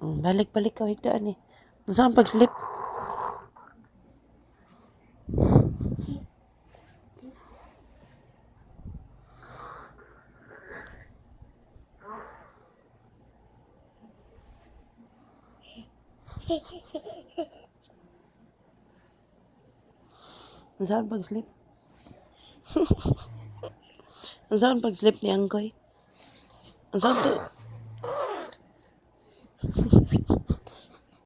Balik-balik ka, higdaan eh. Saan pag-slip? Saan pag-slip? Saan pag-slip ni Angkoy? Saan to?